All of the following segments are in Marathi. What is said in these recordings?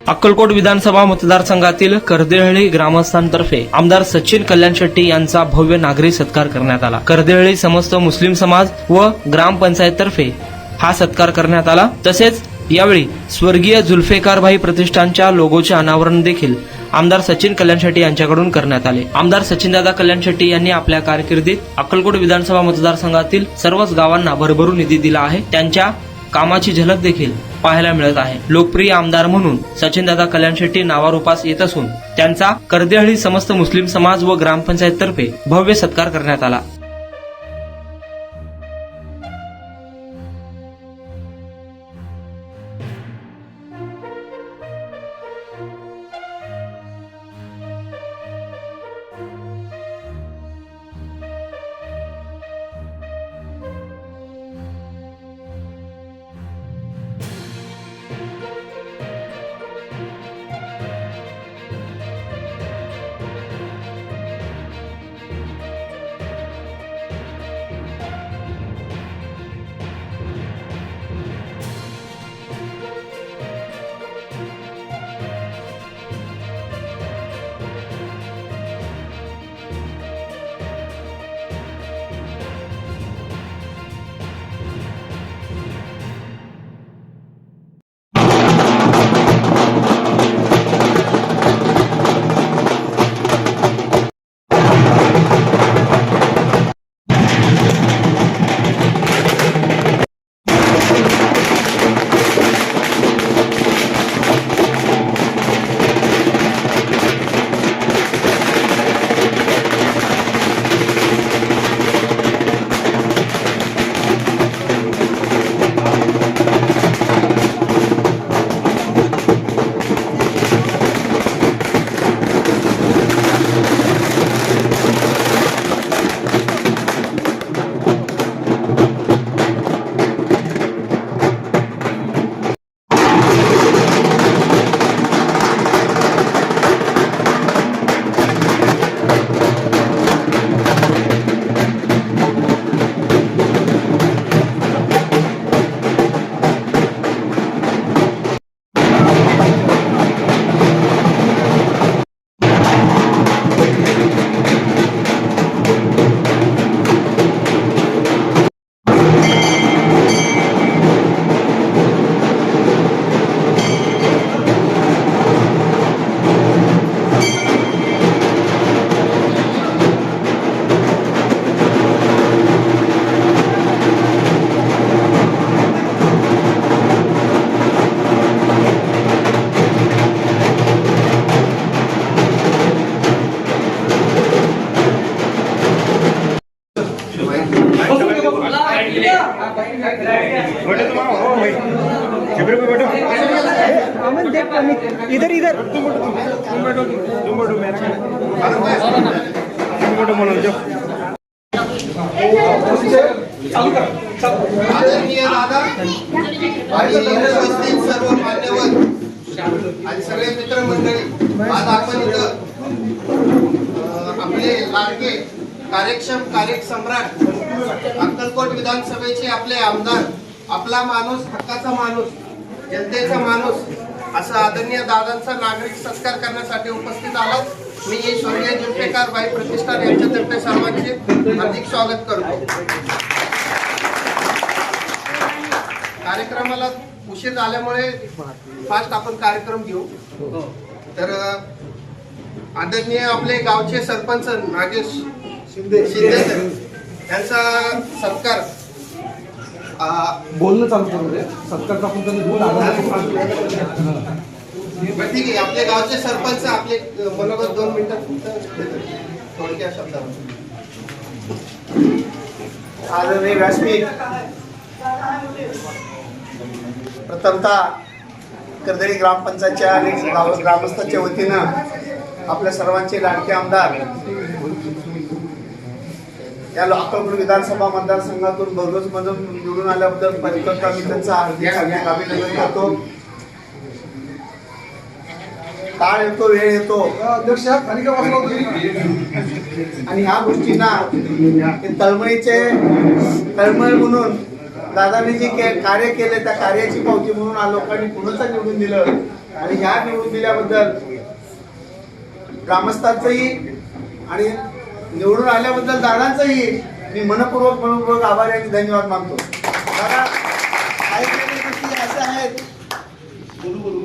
अक्कलकोट विधानसभा मतदारसंघातील कर्देहळ्ळी ग्रामस्थांतर्फे आमदार सचिन कल्याण शेट्टी यांचा भव्य नागरी सत्कार करण्यात आला। कर्देहळ्ळी समस्त मुस्लिम समाज व ग्रामपंचायततर्फे हा सत्कार करण्यात आला। तसेच यावेळी स्वर्गीय जुल्फिकारभाई प्रतिष्ठानच्या लोगोचे अनावरण देखील आमदार सचिन कल्याण शेट्टी यांच्याकडून करण्यात आले। आमदार सचिनदादा कल्याण शेट्टी यांनी आपल्या कारकिर्दीत अक्कलकोट विधानसभा मतदारसंघातील सर्वच गावांना भरभरून निधी दिला आहे। त्यांच्या कामाची झलक देखील पाहायला मिळत आहे। लोकप्रिय आमदार म्हणून सचिनदादा कल्याण शेट्टी नावारूपास येत असून त्यांचा कर्देहळ्ळी समस्त मुस्लिम समाज व ग्रामपंचायततर्फे भव्य सत्कार करण्यात आला। इधर इधर आदरणीय दादा आणि उपस्थित सर्व मान्यवर आणि सगळे मित्रमंडळी, आज आपण इथं आपले लाडके कार्यक्षम कार्यसम्राट अक्कलकोट विधानसभेचे आपले आमदार, आपला माणूस, हक्काचा माणूस, जनतेचा माणूस असं आदरणीय दादांचा नागरिक सत्कार करण्यासाठी उपस्थित आलो। मी स्वर्गीय जुल्फिकारभाई प्रतिष्ठान यांच्यातर्फे सर्वांचे हार्दिक स्वागत करतो। कार्यक्रमाला उशीर झाल्यामुळे फास्ट आपण कार्यक्रम घेऊ। तर आदरणीय आपले गावचे सरपंच नागेश शिंदे यांचा सत्कार बोलणं चालू करू दे। सत्कार आपण ठीक आहे। आपले गावचे सरपंच आपले मनोगत 2 मिनिटात थोडक्या शब्दात। आदरणीय व्यासपीठ, प्रथमतः कर्देहळ्ळी ग्रामपंचायतच्या आणि ग्रामस्थांच्या वतीनं आपल्या सर्वांचे लाडके आमदार या अक्कलकोट विधानसभा मतदारसंघातून भरघोस मधून निवडून आल्याबद्दल परिकर्ता मी त्यांचा हार्दिक अभिनंदन करतो। काळ येतो, वेळ येतो आणि ह्या गोष्टींना तळमळ म्हणून दादांनी जे कार्य केले त्या कार्याची पावती म्हणून लोकांनी पुन्हा निवडून दिलं आणि ह्या निवडून दिल्याबद्दल ग्रामस्थांचंही आणि निवडून आल्याबद्दल दादांचंही मी मनपूर्वक आभारी आणि धन्यवाद मानतो. दादा काही गोष्टी अशा आहेत,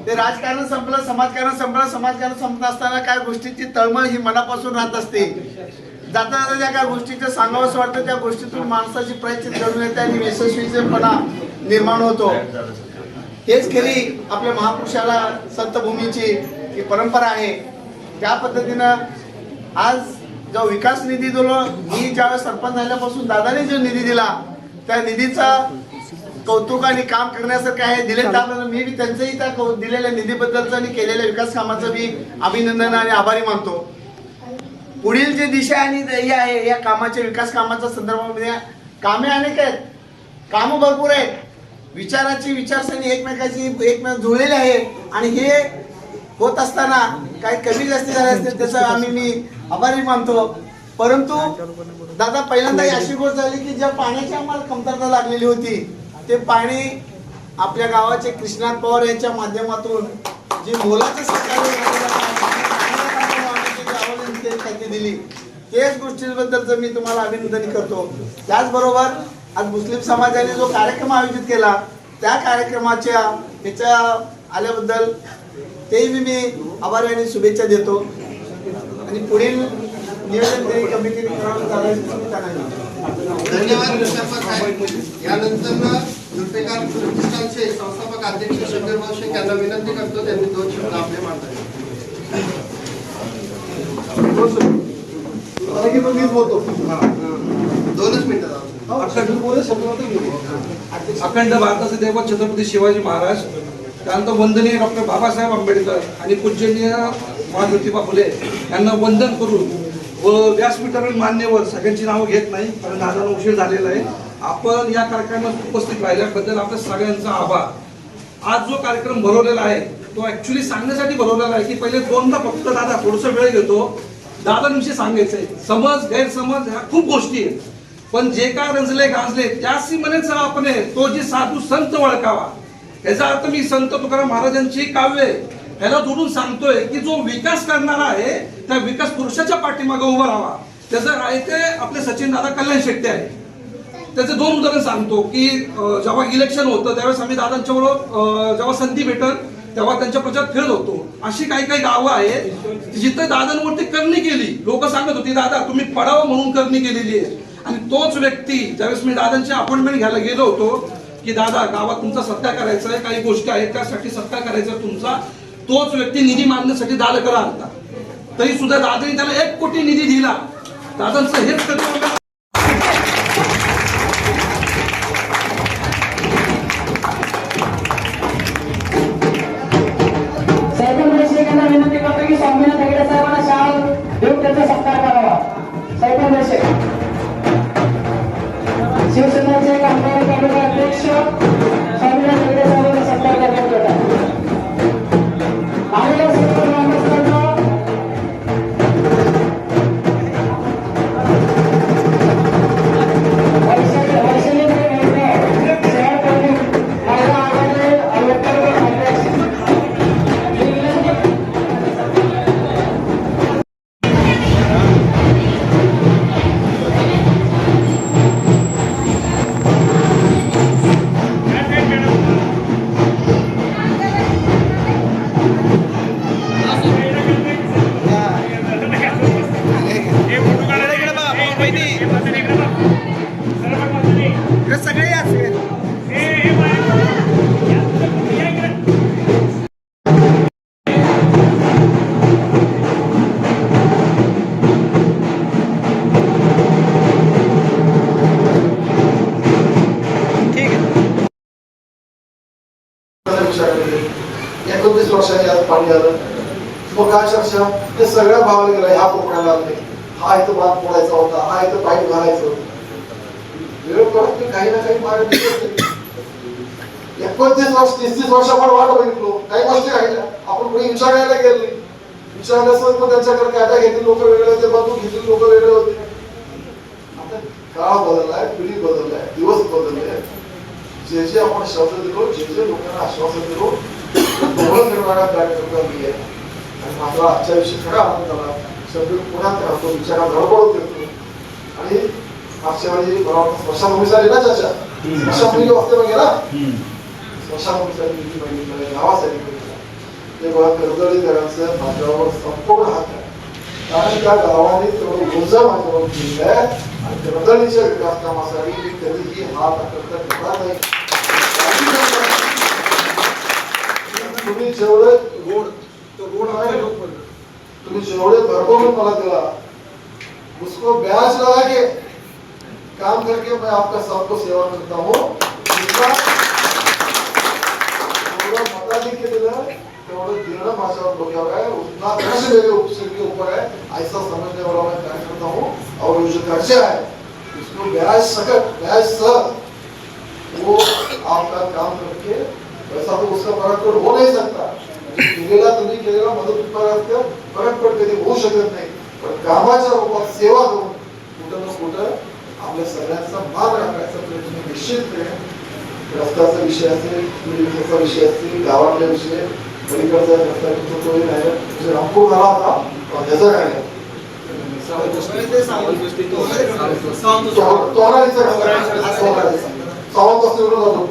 ते राजकारण संपलं, समाजकारण संपलं, समाजकारण संपत असताना काय गोष्टीची तळमळ ही मनापासून राहत असते. जाता जाता ज्या काय गोष्टीचं सांगावंसं वाटतं त्या गोष्टीतून माणसाची प्रयत्न घडून येते आणि यशस्वीपणा निर्माण होतो. हेच खरी आपल्या महापुरुषाला संतभूमीची ही परंपरा आहे. त्या पद्धतीनं आज जो विकास निधी दिलो, मी ज्यावेळेस सरपंच झाल्यापासून दादाने जो निधी दिला त्या निधीचा कौतुक आणि काम करण्यासारखं आहे. दिले त्याबद्दल मी त्यांचंही त्या दिलेल्या निधीबद्दलचं आणि केलेल्या विकास कामाचं मी अभिनंदन आणि आभारी मानतो. पुढील जे दिशा आणि ध्येय आहे या कामाच्या विकास कामाच्या संदर्भामध्ये कामे अनेक आहेत, कामं भरपूर आहेत, विचाराची विचारसरणी एकमेक जुळलेली आहे आणि हे होत असताना काही कमी जास्ती झाले असतील त्याचं मी आभारी मानतो. परंतु दादा पहिल्यांदा अशी गोष्ट झाली की ज्या पाण्याची आम्हाला कमतरता लागलेली होती ते पाणी आपल्या गावाचे कृष्णात पवार यांच्या माध्यमातून जी मोलाचं त्यांनी दिली तेच गोष्टींबद्दलचं मी तुम्हाला अभिनंदन करतो. त्याचबरोबर आज मुस्लिम समाजाने जो कार्यक्रम आयोजित केला त्या कार्यक्रमाच्या ह्याच्या आल्याबद्दल तेही मी आभारी आणि शुभेच्छा देतो आणि पुढील नियोजन कमिटीने करावं धन्यवाद शंकर साहेब. यानंतर जुल्फिकार प्रतिष्ठानचे संस्थापक अध्यक्ष शंकर भाऊ शेख यांना विनंती करतो त्यांनी 2 शब्द आपले मांडावे. दोनच मिनिटं. अखंड भारताचे दैवत छत्रपती शिवाजी महाराज, त्यानंतर वंदनीय डॉक्टर बाबासाहेब आंबेडकर आणि पूजनीय माँ ज्योतिबा फुले यांना वंदन करून व व्यासपीठावरील मान्यवर सगळ्यांची नावं घेत नाही कारण दादांना उशीर झालेला आहे. आपण या कार्यक्रमात उपस्थित राहिल्याबद्दल आपल्या सगळ्यांचा आभार. आज जो कार्यक्रम भरवलेला आहे तो ऍक्च्युली सांगण्यासाठी भरवलेला आहे की पहिले दोनदा फक्त दादा थोडसा वेळ घेतो, दादांविषयी सांगायचंय. समज गैरसमज ह्या खूप गोष्टी आहेत, पण जे काय रंजले गाजले त्यासी म्हणे आपण तो जी साधू संत ओळखावा. याचा अर्थ मी संत तुकाराम महाराजांची काव्य याला जोडून सांगतोय की जो विकास करणारा आहे त्या विकास पुरुषाच्या पाठीमागे उभा राहावा. त्याचं आहे ते आपले सचिन दादा कल्याण शेट्टी आहे. त्याचे 2 उदाहरण सांगतो की जेव्हा इलेक्शन होतं त्यावेळेस आम्ही दादांच्या बरोबर जेव्हा संधी भेटत तेव्हा त्यांच्या प्रचारात फिरत होतो. अशी काही काही गावं आहेत जिथे दादांवरती करणी केली, लोक सांगत होती दादा तुम्ही पडावं म्हणून करणी केलेली आहे. आणि तोच व्यक्ती ज्यावेळेस मी दादांची अपॉइंटमेंट घ्यायला गेलो होतो की दादा गावात तुमचा सत्कार करायचा आहे, काही गोष्टी आहेत त्यासाठी सत्कार करायचा तुमचा, तोच व्यक्ती निधी मागण्यासाठी दालकरा आला. तरी सुद्धा दादांनी त्याला 1 कोटी निधी दिला. दादांचं हेच कर्तव्य. विनंती करतो की स्वामीनाथ हेगडे साहेबांना शाल देऊन त्यांचा सत्कार करावा. शिवसेनेचे आमदार तालुका अध्यक्ष स्वामीनाथ हेगडे साहेबांना सत्कार करण्यात येत आहे. आलेल्या सर्व ग्रामस्थांना वर्षांनी आज पाणी आलं. मग अक्षरशः ते सगळ्या भावाला गेला, ह्या कोकणाला आले, हा इथं बांध फोडायचा होता, हा इथं पाईप घालायचं होतं. वेळ परत मी काही ना काही मार्ग 29 वर्ष 30 वर्ष आपण वाट बघितलो, काही गोष्टी राहिल्या, आपण कोणी विचारायला गेले, विचारल्यासोबत पण त्यांच्याकडे कायदा घेतली लोक वेगळे होते, बंदूक घेतली लोक वेगळे होते. आता काळ बदललाय, पिढी बदललाय, दिवस बदलले. जे जे आपण शब्द दिलो, जे जे लोकांना आश्वासन दिलो दोघं फिरणारा कार्यकर्ता मी आहे आणि माझा आजच्या दिवशी खरा आनंद झाला. सगळं पुण्यात राहतो, विचारात धडपडत येतो आणि मागच्या वेळी मला वाटतं स्मशानभूमी झाली ना चाचा, स्मशानभूमी वाजते बघे ना, स्मशानभूमीसाठी गावासाठी ते बघा कर्दळीकरांचं माझ्यावर संपूर्ण हात आहे. कारण त्या गावाने तेवढं ऊर्जा माझ्यावर दिली आहे आणि कर्दळीच्या विकास कामासाठी मी कधीही हात आकडता ठेवणार नाही. तुम्ही जेवढे रोड आहे, तुम्ही जेवढे भरभरून मला दिला, उसको ब्याज लगा के काम करके मैं आपका सबको सेवा करता हूँ. मताधिक्य दिलं तेवढं देणं माझ्यावर डोक्यावर आहे, उतना धर्ष मेरे के ऊपर है, ऐसा समझने वाला मैं कार्य करता हूँ. और जो खर्चा है उसको ब्याज सकट ब्याज सह वो आपका काम करके वैसा तो उसका फरक तो हो नहीं सकता. तुम्ही केलेला मदत फरक पण कधी होऊ शकत नाही, पण कामाच्या रूपात सेवा करून कुठं ना कुठं आपल्या सगळ्यांचा मान राखायचा प्रयत्न निश्चित करेन. रस्त्याचा विषय असेल, विकासाचा विषय असतील, गावातले विषय, पलीकडचा रस्ता तोही नाही म्हणजे रामपूर झाला होता त्याचं काय नाही, तोराळीचा रस्ता सावंत वस्तीवरून जातो.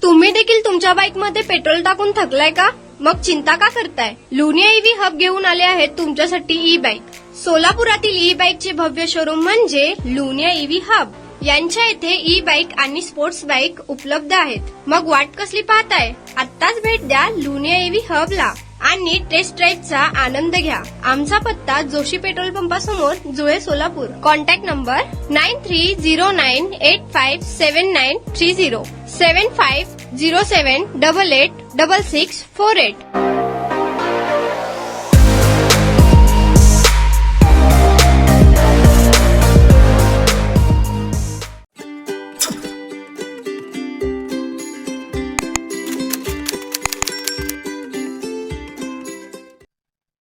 तुम्ही देखील तुमच्या बाईकमध्ये पेट्रोल टाकून थकलाय का? मग चिंता का करताय? लुनिया ईव्ही हब घेऊन आले आहेत तुमच्यासाठी ई बाईक. सोलापुरातील ई बाईकचे भव्य शोरूम म्हणजे लुनिया ईव्ही हब. यांच्या इथे ई बाईक आणि स्पोर्ट्स बाईक उपलब्ध आहेत. मग वाट कसली पाहताय? आत्ताच भेट द्या लुनिया ईव्ही हबला आणि टेस्ट ड्राईव्हचा आनंद घ्या. आमचा पत्ता जोशी पेट्रोल पंपासमोर, जुळे, सोलापूर. Contact number 9309857930 7507886648.